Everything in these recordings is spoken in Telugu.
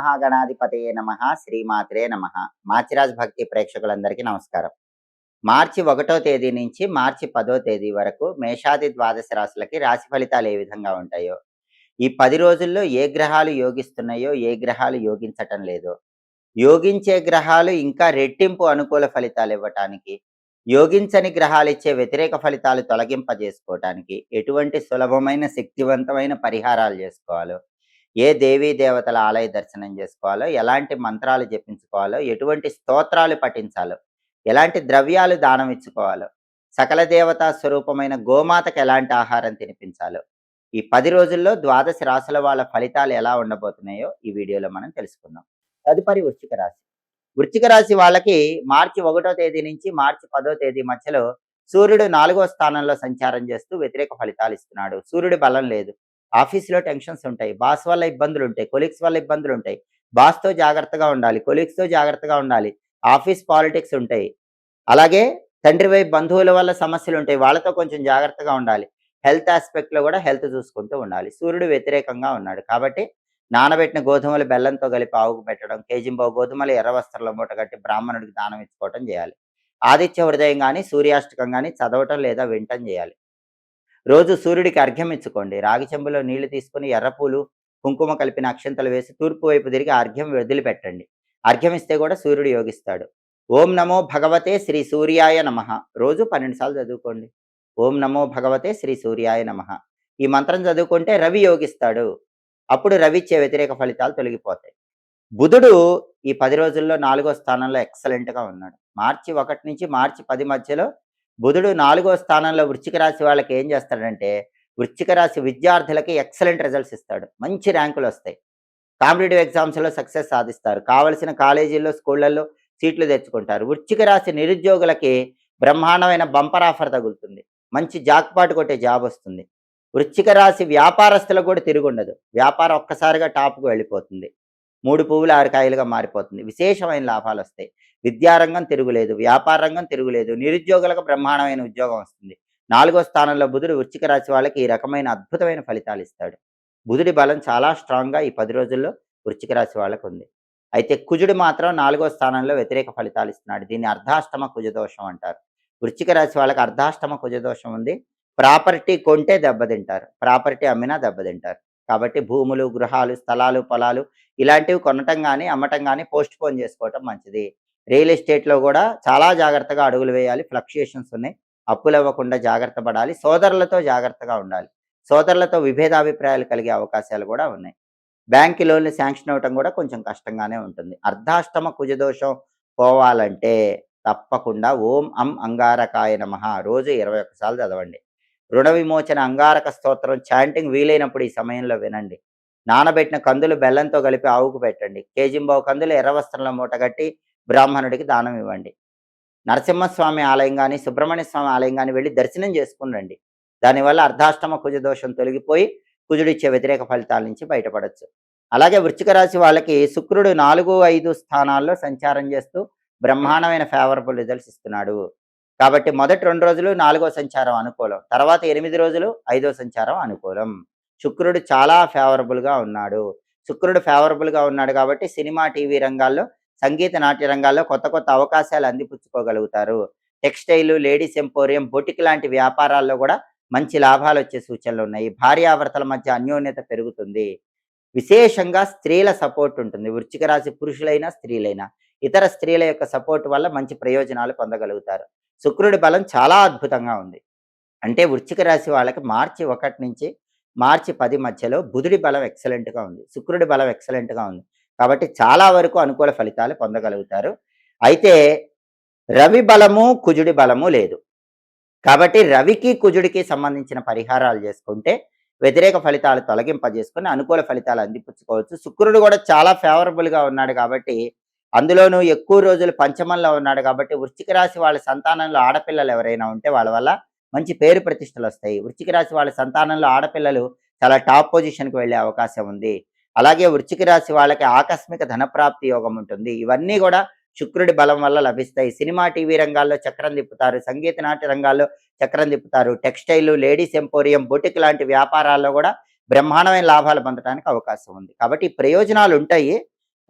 మహాగణాధిపతయే నమః. శ్రీమాత్రే నమః. మాచిరాజ్ భక్తి ప్రేక్షకులందరికీ నమస్కారం. మార్చి 1వ తేదీ నుంచి మార్చి 10వ తేదీ వరకు మేషాది ద్వాదశ రాశులకి రాశి ఫలితాలు ఏ విధంగా ఉంటాయో, ఈ 10 రోజుల్లో ఏ గ్రహాలు యోగిస్తున్నాయో, ఏ గ్రహాలు యోగించటం లేదో, యోగించే గ్రహాలు ఇంకా రెట్టింపు అనుకూల ఫలితాలు ఇవ్వటానికి, యోగించని గ్రహాలిచ్చే వ్యతిరేక ఫలితాలు తొలగింపజేసుకోవటానికి ఎటువంటి సులభమైన, శక్తివంతమైన పరిహారాలు చేసుకోవాలో, ఏ దేవీ దేవతల ఆలయ దర్శనం చేసుకోవాలో, ఎలాంటి మంత్రాలు జపించుకోవాలో, ఎటువంటి స్తోత్రాలు పఠించాలో, ఎలాంటి ద్రవ్యాలు దానం ఇచ్చుకోవాలో, సకల దేవతా స్వరూపమైన గోమాతకు ఎలాంటి ఆహారం తినిపించాలో, ఈ 10 రోజుల్లో ద్వాదశ రాశుల వాళ్ళ ఫలితాలు ఎలా ఉండబోతున్నాయో ఈ వీడియోలో మనం తెలుసుకుందాం. తదుపరి వృశ్చిక రాశి. వృశ్చిక రాశి వాళ్ళకి మార్చి 1వ తేదీ నుంచి మార్చి 10వ తేదీ మధ్యలో సూర్యుడు 4వ స్థానంలో సంచారం చేస్తూ వ్యతిరేక ఫలితాలు ఇస్తున్నాడు. సూర్యుడి బలం లేదు. ఆఫీసులో టెన్షన్స్ ఉంటాయి. బాస్ వల్ల ఇబ్బందులు ఉంటాయి. కొలీగ్స్ వల్ల ఇబ్బందులు ఉంటాయి. బాస్తో జాగ్రత్తగా ఉండాలి. కొలీగ్స్తో జాగ్రత్తగా ఉండాలి. ఆఫీస్ పాలిటిక్స్ ఉంటాయి. అలాగే తండ్రి వైపు బంధువుల వల్ల సమస్యలు ఉంటాయి. వాళ్ళతో కొంచెం జాగ్రత్తగా ఉండాలి. హెల్త్ ఆస్పెక్ట్లో కూడా హెల్త్ చూసుకుంటూ ఉండాలి. సూర్యుడు వ్యతిరేకంగా ఉన్నాడు కాబట్టి నానబెట్టిన గోధుమలు బెల్లంతో కలిపి ఆవుకు పెట్టడం, కేజింబావు గోధుమలు ఎర్ర వస్త్రంలో మూట కట్టి బ్రాహ్మణుడికి దానం ఇచ్చుకోవటం చేయాలి. ఆదిత్య హృదయం కానీ సూర్యాష్టకం కానీ చదవటం లేదా వినటం చేయాలి. రోజు సూర్యుడికి అర్ఘ్యం ఇచ్చుకోండి. రాగి చెంబులో నీళ్లు తీసుకుని ఎర్రపూలు కుంకుమ కలిపిన అక్షంతలు వేసి తూర్పు వైపు తిరిగి అర్ఘ్యం వదిలిపెట్టండి. అర్ఘ్యం ఇస్తే కూడా సూర్యుడు యోగిస్తాడు. ఓం నమో భగవతే శ్రీ సూర్యాయ నమః రోజు 12 సార్లు చదువుకోండి. ఓం నమో భగవతే శ్రీ సూర్యాయ నమః ఈ మంత్రం చదువుకుంటే రవి యోగిస్తాడు. అప్పుడు రవి ఇచ్చే వ్యతిరేక ఫలితాలు తొలగిపోతాయి. బుధుడు ఈ 10 రోజుల్లో 4వ స్థానంలో ఎక్సలెంట్గా ఉన్నాడు. మార్చి 1 నుంచి మార్చి 10 మధ్యలో బుధుడు 4వ స్థానంలో వృశ్చిక రాశి వాళ్ళకి ఏం చేస్తాడంటే, వృశ్చిక రాశి విద్యార్థులకి ఎక్సలెంట్ రిజల్ట్స్ ఇస్తాడు. మంచి ర్యాంకులు వస్తాయి. కాంపిటేటివ్ ఎగ్జామ్స్లో సక్సెస్ సాధిస్తారు. కావలసిన కాలేజీల్లో, స్కూళ్ళల్లో సీట్లు తెచ్చుకుంటారు. వృశ్చిక రాశి నిరుద్యోగులకి బ్రహ్మాండమైన బంపర్ ఆఫర్ తగులుతుంది. మంచి జాక్పాట్ కొట్టే జాబ్ వస్తుంది. వృశ్చిక రాశి వ్యాపారస్తులకు కూడా తిరుగుండదు. వ్యాపారం ఒక్కసారిగా టాప్కు వెళ్ళిపోతుంది. 3 పువ్వులు 6 కాయలుగా మారిపోతుంది. విశేషమైన లాభాలు వస్తాయి. విద్యారంగం తిరుగులేదు. వ్యాపార రంగం తిరుగులేదు. నిరుద్యోగులకు బ్రహ్మాండమైన ఉద్యోగం వస్తుంది. 4వ స్థానంలో బుధుడు వృశ్చిక రాశి వాళ్ళకి ఈ రకమైన అద్భుతమైన ఫలితాలు ఇస్తాడు. బుధుడి బలం చాలా స్ట్రాంగ్గా ఈ 10 రోజుల్లో వృశ్చిక రాశి వాళ్ళకు ఉంది. అయితే కుజుడు మాత్రం 4వ స్థానంలో వ్యతిరేక ఫలితాలు ఇస్తున్నాడు. దీన్ని అర్ధాష్టమ కుజదోషం అంటారు. వృశ్చిక రాశి వాళ్ళకి అర్ధాష్టమ కుజదోషం ఉంది. ప్రాపర్టీ కొంటే దెబ్బతింటారు. ప్రాపర్టీ అమ్మినా దెబ్బతింటారు. కాబట్టి భూములు, గృహాలు, స్థలాలు, పొలాలు ఇలాంటివి కొనటం కానీ, అమ్మటం కానీ పోస్ట్ పోన్ చేసుకోవటం మంచిది. రియల్ ఎస్టేట్లో కూడా చాలా జాగ్రత్తగా అడుగులు వేయాలి. ఫ్లక్చుయేషన్స్ ఉన్నాయి. అప్పులు అవ్వకుండా జాగ్రత్త పడాలి. సోదరులతో జాగ్రత్తగా ఉండాలి. సోదరులతో విభేదాభిప్రాయాలు కలిగే అవకాశాలు కూడా ఉన్నాయి. బ్యాంక్ లోన్లు శాంక్షన్ అవ్వటం కూడా కొంచెం కష్టంగానే ఉంటుంది. అర్ధాష్టమ కుజదోషం పోవాలంటే తప్పకుండా ఓం అం అంగారకాయ నమః రోజు 21 సార్లు చదవండి. రుణ విమోచన అంగారక స్తోత్రం చాంటింగ్ వీలైనప్పుడు ఈ సమయంలో వినండి. నానబెట్టిన కందులు బెల్లంతో కలిపి ఆవుకు పెట్టండి. కేజింబావు కందులు ఎర్ర వస్త్రంలో మూటగట్టి బ్రాహ్మణుడికి దానం ఇవ్వండి. నరసింహస్వామి ఆలయం కానీ, సుబ్రహ్మణ్య స్వామి ఆలయం కానీ వెళ్ళి దర్శనం చేసుకుని రండి. దానివల్ల అర్ధాష్టమ కుజదోషం తొలగిపోయి కుజుడిచ్చే వ్యతిరేక ఫలితాల నుంచి బయటపడవచ్చు. అలాగే వృశ్చిక రాశి వాళ్ళకి శుక్రుడు 4, 5 స్థానాల్లో సంచారం చేస్తూ బ్రహ్మాండమైన ఫేవరబుల్ రిజల్ట్స్ ఇస్తున్నాడు. కాబట్టి మొదటి 2 రోజులు 4వ సంచారం అనుకూలం. తర్వాత 8 రోజులు 5వ సంచారం అనుకూలం. శుక్రుడు చాలా ఫేవరబుల్గా ఉన్నాడు. శుక్రుడు ఫేవరబుల్గా ఉన్నాడు కాబట్టి సినిమా, టీవీ రంగాల్లో, సంగీత, నాట్య రంగాల్లో కొత్త కొత్త అవకాశాలు అందిపుచ్చుకోగలుగుతారు. టెక్స్టైల్, లేడీస్ ఎంపోరియం, బొటిక్ లాంటి వ్యాపారాల్లో కూడా మంచి లాభాలు వచ్చే సూచనలు ఉన్నాయి. భార్యాభర్తల మధ్య అన్యోన్యత పెరుగుతుంది. విశేషంగా స్త్రీల సపోర్ట్ ఉంటుంది. వృశ్చిక రాశి పురుషులైనా, స్త్రీలైనా ఇతర స్త్రీల యొక్క సపోర్ట్ వల్ల మంచి ప్రయోజనాలు పొందగలుగుతారు. శుక్రుడి బలం చాలా అద్భుతంగా ఉంది. అంటే వృశ్చిక రాశి వాళ్ళకి మార్చి 1 నుంచి మార్చి 10 మధ్యలో బుధుడి బలం ఎక్సలెంట్గా ఉంది. శుక్రుడి బలం ఎక్సలెంట్గా ఉంది. కాబట్టి చాలా వరకు అనుకూల ఫలితాలు పొందగలుగుతారు. అయితే రవి బలము, కుజుడి బలము లేదు. కాబట్టి రవికి, కుజుడికి సంబంధించిన పరిహారాలు చేసుకుంటే వ్యతిరేక ఫలితాలు తొలగింపజేసుకుని అనుకూల ఫలితాలు అందిపుచ్చుకోవచ్చు. శుక్రుడు కూడా చాలా ఫేవరబుల్గా ఉన్నాడు కాబట్టి, అందులోనూ ఎక్కువ రోజులు పంచమంలో ఉన్నాడు కాబట్టి వృశ్చిక రాశి వాళ్ళ సంతానంలో ఆడపిల్లలు ఎవరైనా ఉంటే వాళ్ళ వల్ల మంచి పేరు ప్రతిష్టలు వస్తాయి. వృశ్చిక రాశి వాళ్ళ సంతానంలో ఆడపిల్లలు చాలా టాప్ పొజిషన్కి వెళ్ళే అవకాశం ఉంది. అలాగే వృశ్చిక రాశి వాళ్ళకి ఆకస్మిక ధనప్రాప్తి యోగం ఉంటుంది. ఇవన్నీ కూడా శుక్రుడి బలం వల్ల లభిస్తాయి. సినిమా, టీవీ రంగాల్లో చక్రం తిప్పుతారు. సంగీత, నాట్య రంగాల్లో చక్రం తిప్పుతారు. టెక్స్టైల్, లేడీస్ ఎంపోరియం, బొటిక్ లాంటి వ్యాపారాల్లో కూడా బ్రహ్మాండమైన లాభాలు పొందడానికి అవకాశం ఉంది. కాబట్టి ప్రయోజనాలు ఉంటాయి.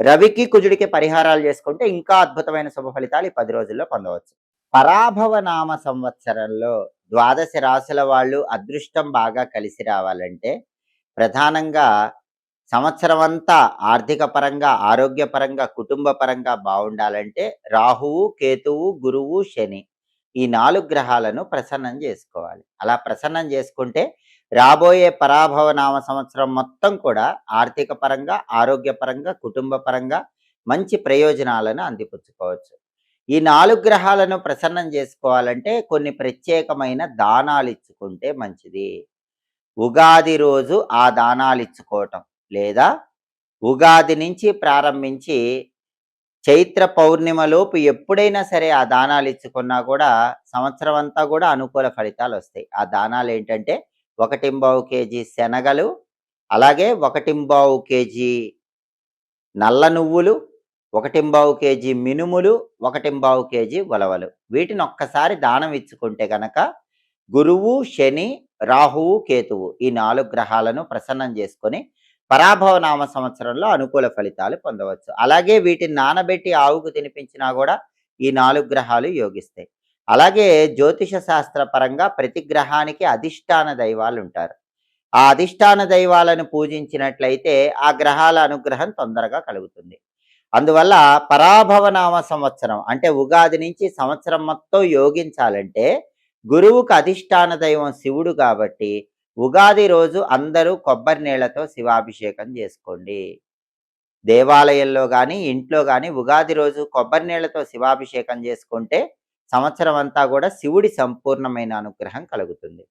రవికి, కుజుడికి పరిహారాలు చేసుకుంటే ఇంకా అద్భుతమైన శుభ ఫలితాలు ఈ 10 రోజుల్లో పొందవచ్చు. పరాభవ నామ సంవత్సరంలో ద్వాదశ రాశుల వాళ్ళు అదృష్టం బాగా కలిసి రావాలంటే ప్రధానంగా సంవత్సరం అంతా ఆర్థిక పరంగా, ఆరోగ్యపరంగా, కుటుంబ పరంగా బావుండాలంటే రాహువు, కేతువు, గురువు, శని ఈ 4 గ్రహాలను ప్రసన్నం చేసుకోవాలి. అలా ప్రసన్నం చేసుకుంటే రాబోయే పరాభవ నామ సంవత్సరం మొత్తం కూడా ఆర్థిక పరంగా, ఆరోగ్యపరంగా, కుటుంబ పరంగా మంచి ప్రయోజనాలను అందిపుచ్చుకోవచ్చు. ఈ 4 గ్రహాలను ప్రసన్నం చేసుకోవాలంటే కొన్ని ప్రత్యేకమైన దానాలిచ్చుకుంటే మంచిది. ఉగాది రోజు ఆ దానాలిచ్చుకోవటం లేదా ఉగాది నుంచి ప్రారంభించి చైత్ర పౌర్ణిమలోపు ఎప్పుడైనా సరే ఆ దానాలిచ్చుకున్నా కూడా సంవత్సరం అంతా కూడా అనుకూల ఫలితాలొస్తాయి. ఆ దానాలేంటంటే 1 కేజీ శనగలు, అలాగే 1 కేజీ నల్ల నువ్వులు, 1 కేజీ మినుములు, 1 కేజీ ఉలవలు. వీటిని ఒక్కసారి దానం ఇచ్చుకుంటే గనక గురువు, శని, రాహువు, కేతువు ఈ 4 గ్రహాలను ప్రసన్నం చేసుకొని పరాభవ నామ సంవత్సరంలో అనుకూల ఫలితాలు పొందవచ్చు. అలాగే వీటిని నానబెట్టి ఆవుకు తినిపించినా కూడా ఈ 4 గ్రహాలు యోగిస్తాయి. అలాగే జ్యోతిష శాస్త్ర పరంగా ప్రతి గ్రహానికి అధిష్టాన దైవాలు ఉంటారు. ఆ అధిష్టాన దైవాలను పూజించినట్లయితే ఆ గ్రహాల అనుగ్రహం తొందరగా కలుగుతుంది. అందువల్ల పరాభవ నామ సంవత్సరం అంటే ఉగాది నుంచి సంవత్సరం మొత్తం యోగించాలంటే గురువుకు అధిష్టాన దైవం శివుడు కాబట్టి ఉగాది రోజు అందరూ కొబ్బరి నీళ్లతో శివాభిషేకం చేసుకోండి. దేవాలయంలో కానీ ఇంట్లో కానీ ఉగాది రోజు కొబ్బరి నీళ్లతో శివాభిషేకం చేసుకుంటే సంవత్సరం అంతా కూడా శివుడి సంపూర్ణమైన అనుగ్రహం కలుగుతుంది.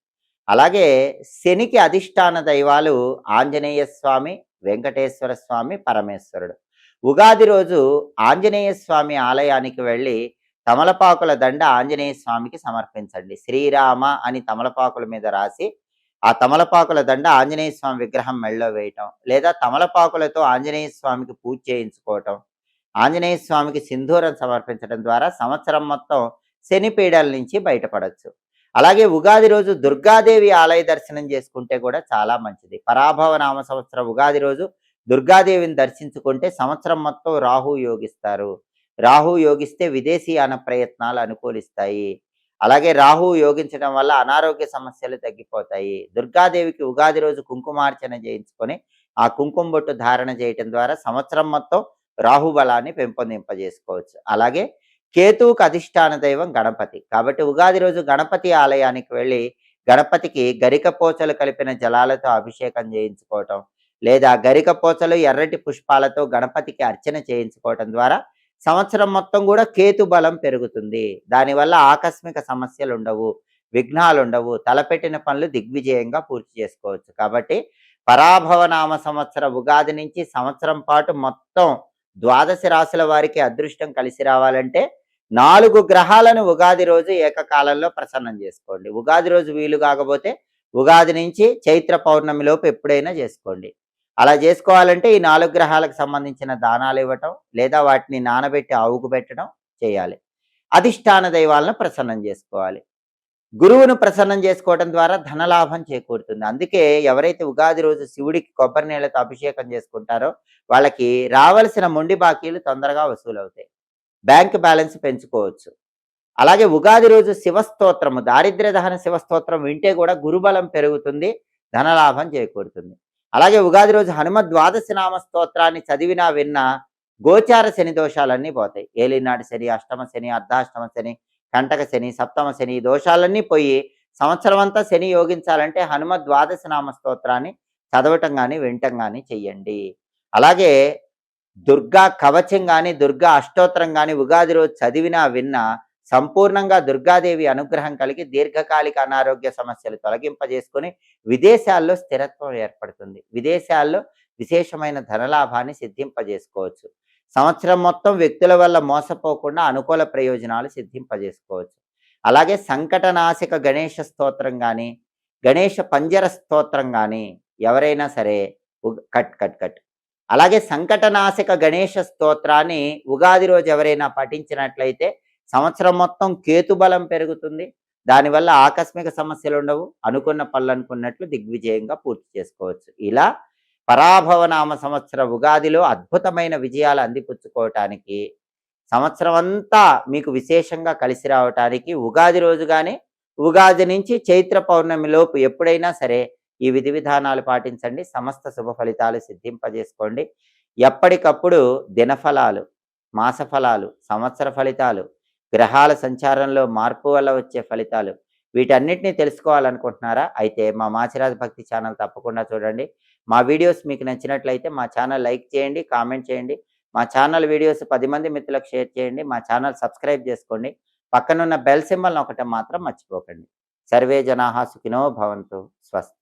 అలాగే శనికి అధిష్టాన దైవాలు ఆంజనేయ స్వామి, వెంకటేశ్వర స్వామి, పరమేశ్వరుడు. ఉగాది రోజు ఆంజనేయ స్వామి ఆలయానికి వెళ్ళి తమలపాకుల దండ ఆంజనేయ స్వామికి సమర్పించండి. శ్రీరామ అని తమలపాకుల మీద రాసి ఆ తమలపాకుల దండ ఆంజనేయ స్వామి విగ్రహం మెళ్ళలో వేయటం, లేదా తమలపాకులతో ఆంజనేయ స్వామికి పూజ చేయించుకోవటం, ఆంజనేయ స్వామికి సింధూరం సమర్పించడం ద్వారా సంవత్సరం మొత్తం శని పీడల నుంచి బయటపడవచ్చు. అలాగే ఉగాది రోజు దుర్గాదేవి ఆలయ దర్శనం చేసుకుంటే కూడా చాలా మంచిది. పరాభవ నామ సంవత్సరం ఉగాది రోజు దుర్గాదేవిని దర్శించుకుంటే సంవత్సరం మొత్తం రాహు యోగిస్తారు. రాహు యోగిస్తే విదేశీయాన ప్రయత్నాలు అనుకూలిస్తాయి. అలాగే రాహు యోగించడం వల్ల అనారోగ్య సమస్యలు తగ్గిపోతాయి. దుర్గాదేవికి ఉగాది రోజు కుంకుమార్చన చేయించుకొని ఆ కుంకుమ బొట్టు ధారణ చేయటం ద్వారా సంవత్సరం మొత్తం రాహు బలాన్ని పెంపొందింపజేసుకోవచ్చు. అలాగే కేతువుకు అధిష్టాన దైవం గణపతి కాబట్టి ఉగాది రోజు గణపతి ఆలయానికి వెళ్ళి గణపతికి గరికపోచలు కలిపిన జలాలతో అభిషేకం చేయించుకోవటం, లేదా గరికపోచలు ఎర్రటి పుష్పాలతో గణపతికి అర్చన చేయించుకోవటం ద్వారా సంవత్సరం మొత్తం కూడా కేతు బలం పెరుగుతుంది. దానివల్ల ఆకస్మిక సమస్యలు ఉండవు, విఘ్నాలు ఉండవు, తలపెట్టిన పనులు దిగ్విజయంగా పూర్తి చేసుకోవచ్చు. కాబట్టి పరాభవ నామ సంవత్సర ఉగాది నుంచి సంవత్సరం పాటు మొత్తం ద్వాదశ రాశుల వారికి అదృష్టం కలిసి రావాలంటే 4 గ్రహాలను ఉగాది రోజు ఏకకాలంలో ప్రసన్నం చేసుకోండి. ఉగాది రోజు వీలు కాకపోతే ఉగాది నుంచి చైత్ర పౌర్ణమి లోపు ఎప్పుడైనా చేసుకోండి. అలా చేసుకోవాలంటే ఈ 4 గ్రహాలకు సంబంధించిన దానాలు ఇవ్వటం, లేదా వాటిని నానబెట్టి ఆవుకు పెట్టడం చేయాలి. అధిష్టాన దైవాలను ప్రసన్నం చేసుకోవాలి. గురువును ప్రసన్నం చేసుకోవడం ద్వారా ధనలాభం చేకూరుతుంది. అందుకే ఎవరైతే ఉగాది రోజు శివుడికి కొబ్బరి నీళ్లతో అభిషేకం చేసుకుంటారో వాళ్ళకి రావలసిన మొండి బాకీలు తొందరగా వసూలవుతాయి. బ్యాంక్ బ్యాలెన్స్ పెంచుకోవచ్చు. అలాగే ఉగాది రోజు శివస్తోత్రము, దారిద్ర్య దహన శివస్తోత్రం వింటే కూడా గురుబలం పెరుగుతుంది, ధనలాభం చేకూరుతుంది. అలాగే ఉగాది రోజు హనుమద్ ద్వాదశి నామ స్తోత్రాన్ని చదివినా విన్నా గోచార శని దోషాలన్నీ పోతాయి. ఏలినాటి శని, అష్టమ శని, అర్ధాష్టమ శని, కంటక శని, సప్తమ శని దోషాలన్నీ పోయి సంవత్సరం అంతా శని యోగించాలంటే హనుమద్ ద్వాదశి నామ స్తోత్రాన్ని చదవటం కానీ వినటం కానీ చెయ్యండి. అలాగే దుర్గా కవచం కానీ దుర్గా అష్టోత్తరం కానీ ఉగాది రోజు చదివినా విన్నా సంపూర్ణంగా దుర్గాదేవి అనుగ్రహం కలిగి దీర్ఘకాలిక అనారోగ్య సమస్యలు తొలగింపజేసుకొని విదేశాల్లో స్థిరత్వం ఏర్పడుతుంది. విదేశాల్లో విశేషమైన ధనలాభాన్ని సిద్ధింపజేసుకోవచ్చు. సంవత్సరం మొత్తం వ్యక్తుల వల్ల మోసపోకుండా అనుకూల ప్రయోజనాలు సిద్ధింపజేసుకోవచ్చు. అలాగే సంకటనాశక గణేష స్తోత్రం కానీ గణేష పంజర స్తోత్రం కానీ ఎవరైనా సరే కట్ కట్ కట్ అలాగే సంకటనాశక గణేష స్తోత్రాన్ని ఉగాది రోజు ఎవరైనా పఠించినట్లయితే సంవత్సరం మొత్తం కేతుబలం పెరుగుతుంది. దానివల్ల ఆకస్మిక సమస్యలు ఉండవు, అనుకున్న పనులు అనుకున్నట్లు దిగ్విజయంగా పూర్తి చేసుకోవచ్చు. ఇలా పరాభవనామ సంవత్సర ఉగాదిలో అద్భుతమైన విజయాలు అందిపుచ్చుకోవటానికి, సంవత్సరం అంతా మీకు విశేషంగా కలిసి రావటానికి ఉగాది రోజు గాని, ఉగాది నుంచి చైత్ర పౌర్ణమి లోపు ఎప్పుడైనా సరే ఈ విధి విధానాలు పాటించండి. సమస్త శుభ ఫలితాలు సిద్ధింపజేసుకోండి. ఎప్పటికప్పుడు దినఫలాలు, మాస ఫలాలు, సంవత్సర ఫలితాలు, గ్రహాల సంచారంలో మార్పు వల్ల వచ్చే ఫలితాలు వీటన్నిటిని తెలుసుకోవాలనుకుంటున్నారా? అయితే మా మాచిరాజు భక్తి ఛానల్ తప్పకుండా చూడండి. మా వీడియోస్ మీకు నచ్చినట్లయితే మా ఛానల్ లైక్ చేయండి, కామెంట్ చేయండి. మా ఛానల్ వీడియోస్ 10 మంది మిత్రులకు షేర్ చేయండి. మా ఛానల్ సబ్స్క్రైబ్ చేసుకోండి. పక్కనున్న బెల్ సింబల్ నొక్కటం మాత్రం మర్చిపోకండి. సర్వే జనాః సుఖినో భవంతు. స్వస్తి.